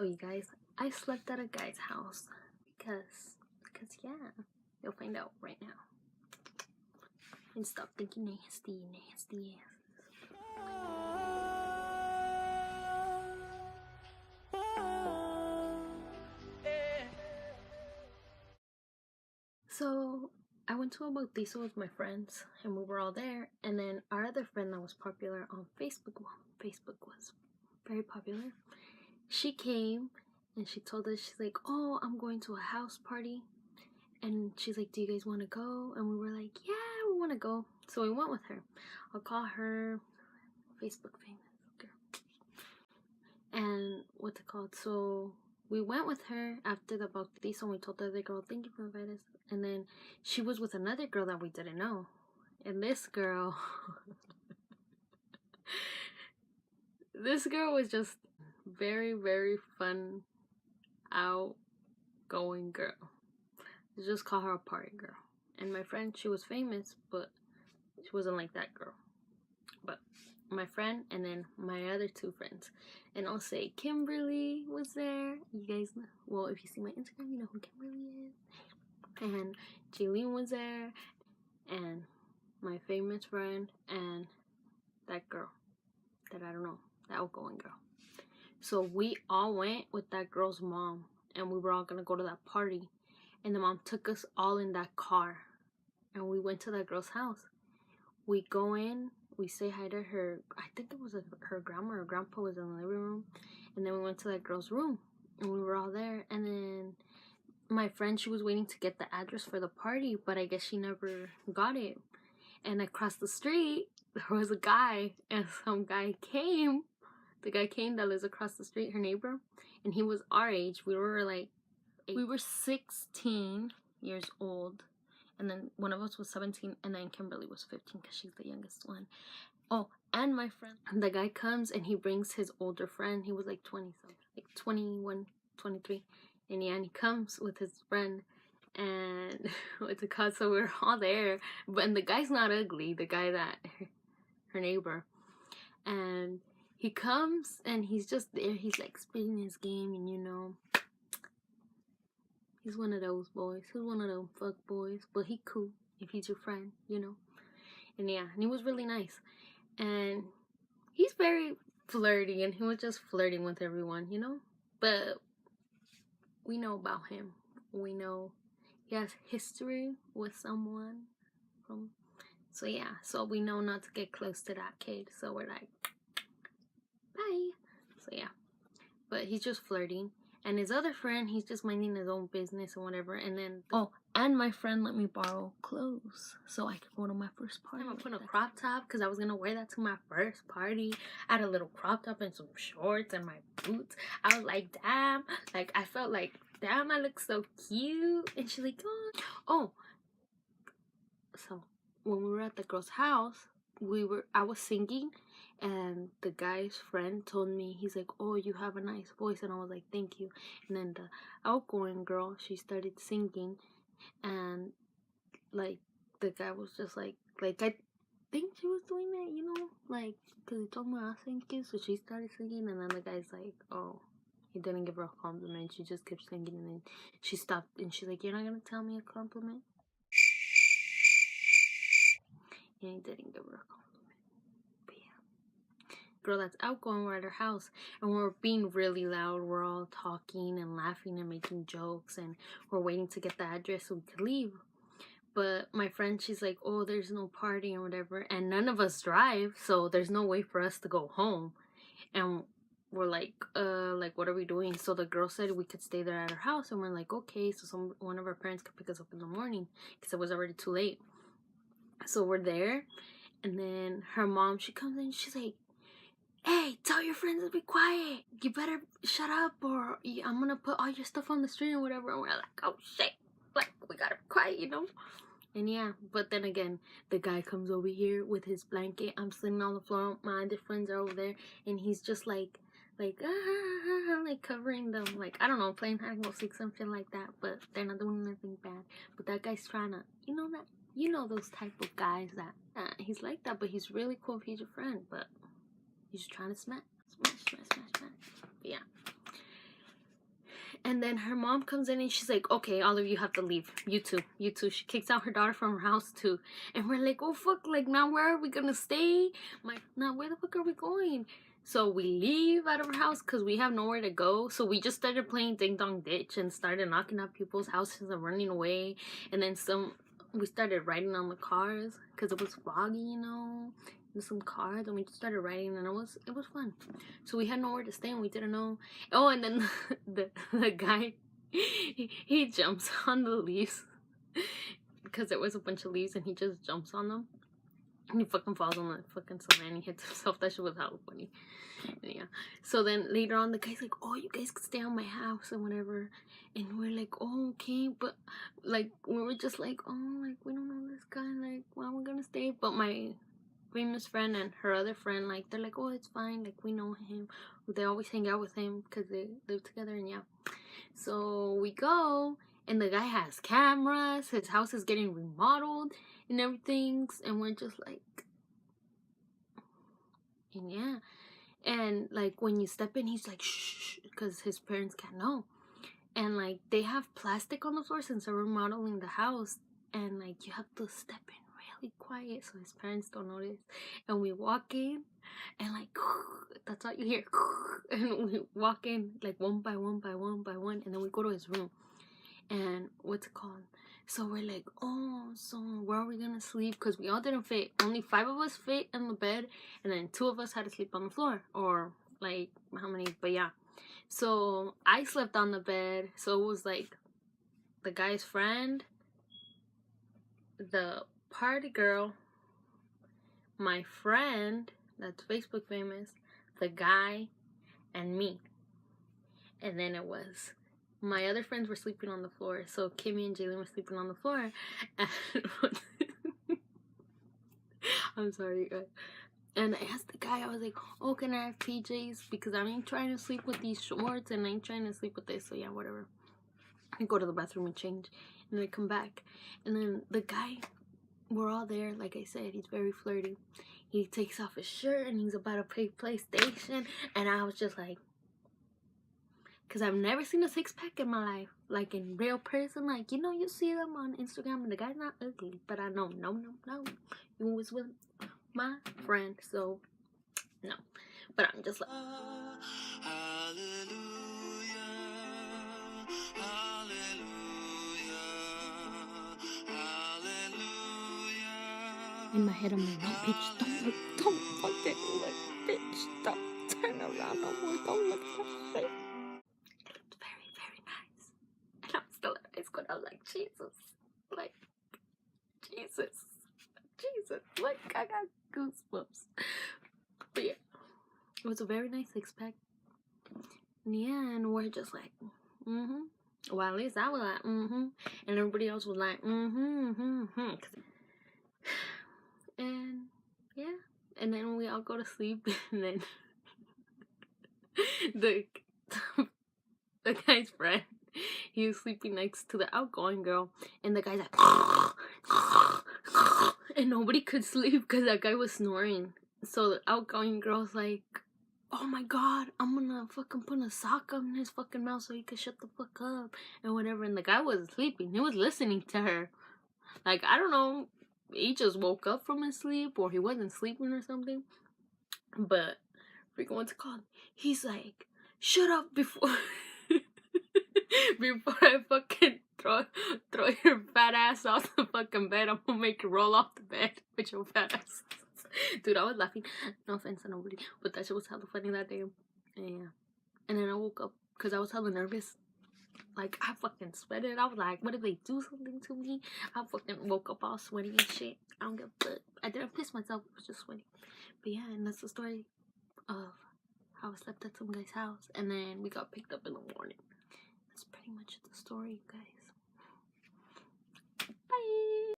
So you guys, I slept at a guy's house because yeah, you'll find out right now. And stop thinking nasty. So I went to a bautizo with my friends, and we were all there. And then our other friend that was popular on Facebook, Facebook was very popular. She came and she told us, she's like, "Oh, I'm going to a house party." And she's like, "Do you guys want to go?" And we were like, "Yeah, we want to go." So we went with her. I'll call her Facebook famous girl. And what's it called? So we went with her after the bautizo, and we told the other girl, "Thank you for inviting us." And then she was with another girl that we didn't know. And this girl, this girl was just very, very fun, outgoing girl. Let's just call her a party girl. And my friend, she was famous, but she wasn't like that girl. But my friend and then my other two friends. And I'll say Kimberly was there. You guys know, well, if you see my Instagram, you know who Kimberly is. And Jaylene was there. And my famous friend and that girl that I don't know, that outgoing girl. So we all went with that girl's mom, and we were all gonna go to that party. And the mom took us all in that car, and we went to that girl's house. We go in, we say hi to her. I think it was her grandma or grandpa was in the living room. And then we went to that girl's room, and we were all there. And then my friend, she was waiting to get the address for the party, but I guess she never got it. And across the street, there was a guy, and some guy came. The guy came that lives across the street, her neighbor, and he was our age. We were like, we were 16 years old. And then one of us was 17, and then Kimberly was 15 because she's the youngest one. Oh, and my friend, the guy comes and he brings his older friend. He was like 20 something, like 21, 23. And yeah, and he comes with his friend. And what's it called? So we're all there. And the guy's not ugly, the guy that, her neighbor. And he comes and he's just there. He's like spitting his game, and you know, he's one of those boys. He's one of those fuck boys. But he cool if he's your friend, you know. And yeah, and he was really nice. And he's very flirty, and he was just flirting with everyone, you know. But we know about him. We know he has history with someone from. So yeah, so we know not to get close to that kid. So we're like, bye. So yeah, but he's just flirting. And his other friend, he's just minding his own business and whatever. And then, oh, and my friend let me borrow clothes so I could go to my first party. I'm gonna put a crop top because I was gonna wear that to my first party. I had a little crop top and some shorts and my boots. I was like, damn. Like, I felt like, damn, I look so cute. And she's like, oh. So when we were at the girl's house, I was singing. And the guy's friend told me, he's like, "Oh, you have a nice voice." And I was like, "Thank you." And then the outgoing girl, she started singing. And, like, the guy was just like, I think she was doing that, you know? Like, because he told me I'll thank you. So she started singing. And then the guy's like, oh, he didn't give her a compliment. She just kept singing. And then she stopped. And she's like, "You're not going to tell me a compliment?" And he didn't give her a compliment. Girl that's outgoing, we're at her house, and we're being really loud. We're all talking and laughing and making jokes, and we're waiting to get the address so we could leave. But my friend, she's like, "Oh, there's no party or whatever," and none of us drive, so there's no way for us to go home. And we're like, what are we doing? So the girl said we could stay there at her house, and we're like, okay, so one of our parents could pick us up in the morning because it was already too late. So we're there, and then her mom, she comes in, she's like, "Hey, tell your friends to be quiet. You better shut up, or I'm gonna put all your stuff on the street or whatever." And we're like, "Oh shit, like, we gotta be quiet, you know?" And yeah, but then again, the guy comes over here with his blanket. I'm sitting on the floor. My other friends are over there, and he's just like like covering them, like, I don't know, playing hide and go seek, something like that. But they're not doing anything bad. But that guy's trying to, you know those type of guys that he's like that, but he's really cool if he's your friend, but he's just trying to smash. But yeah. And then her mom comes in and she's like, okay, all of you have to leave. You too. She kicks out her daughter from her house too. And we're like, oh fuck, like now where are we gonna stay? Like, now where the fuck are we going? So we leave out of our house because we have nowhere to go. So we just started playing Ding Dong Ditch and started knocking at people's houses and running away. And then we started riding on the cars because it was foggy, you know. And some cars, and we just started riding, and it was fun. So we had nowhere to stay, and we didn't know. Oh, and then the guy, he jumps on the leaves because there was a bunch of leaves, and he just jumps on them. And he fucking falls on the fucking sun and he hits himself. That shit was hella funny. Yeah. So then later on, the guy's like, oh, you guys could stay on my house and whatever. And we're like, oh, okay. But like, we were just like, oh, like, we don't know this guy. Like, well, we're gonna stay. But my famous friend and her other friend, like, they're like, oh, it's fine. Like, we know him. They always hang out with him because they live together. And yeah. So we go. And the guy has cameras. His house is getting remodeled and everything, and we're just like, and yeah, and like when you step in, he's like, shh, because his parents can't know, and like they have plastic on the floor since they're remodeling the house, and like you have to step in really quiet so his parents don't notice. And we walk in, and like that's all you hear, and we walk in like one by one, and then we go to his room, and what's it called? So we're like, oh, so where are we gonna sleep? Because we all didn't fit. Only 5 of us fit in the bed, and then 2 of us had to sleep on the floor. Or like how many? But yeah. So I slept on the bed. So it was like the guy's friend, the party girl, my friend that's Facebook famous, the guy, and me. And then it was my other friends were sleeping on the floor. So Kimmy and Jalen were sleeping on the floor. And I'm sorry, guys. And I asked the guy, I was like, oh, can I have PJs? Because I ain't trying to sleep with these shorts and I ain't trying to sleep with this. So yeah, whatever. I go to the bathroom and change. And then I come back. And then the guy, we're all there. Like I said, he's very flirty. He takes off his shirt and he's about to play PlayStation. And I was just like, because I've never seen a 6-pack in my life. Like in real person. Like, you know, you see them on Instagram and the guy's not ugly. But I know, no. He was with my friend. So, no. But I'm just like, hallelujah, hallelujah, hallelujah. in my head, I'm like, no, bitch, don't look. Don't fucking look, bitch. Don't turn around no more. Don't look at my face. It looked very, very nice. And I'm still in high school. I was like, Jesus. Like, Jesus. Like, I got goosebumps. But yeah, it was a very nice 6-pack. Yeah, and we're just like, Well, at least I was like, And everybody else was like, And yeah, and then we all go to sleep, and then the guy's friend, he was sleeping next to the outgoing girl, and the guy's like, and nobody could sleep because that guy was snoring. So the outgoing girl's like, oh my god, I'm gonna fucking put a sock on his fucking mouth so he can shut the fuck up and whatever. And the guy wasn't sleeping, he was listening to her. Like, I don't know, he just woke up from his sleep or he wasn't sleeping or something. But freaking what's it called? He's like, shut up before I fucking throw your fat ass off the fucking bed. I'm gonna make you roll off the bed with your fat ass. Dude, I was laughing. No offense to nobody, but that shit was hella funny that day. Yeah. And then I woke up because I was hella nervous. Like, I fucking sweated. I was like, what if they do something to me? I fucking woke up all sweaty and shit. I don't give a fuck. I didn't piss myself. I was just sweaty. But yeah, and that's the story of how I slept at some guy's house. And then we got picked up in the morning. That's pretty much the story, guys. Bye.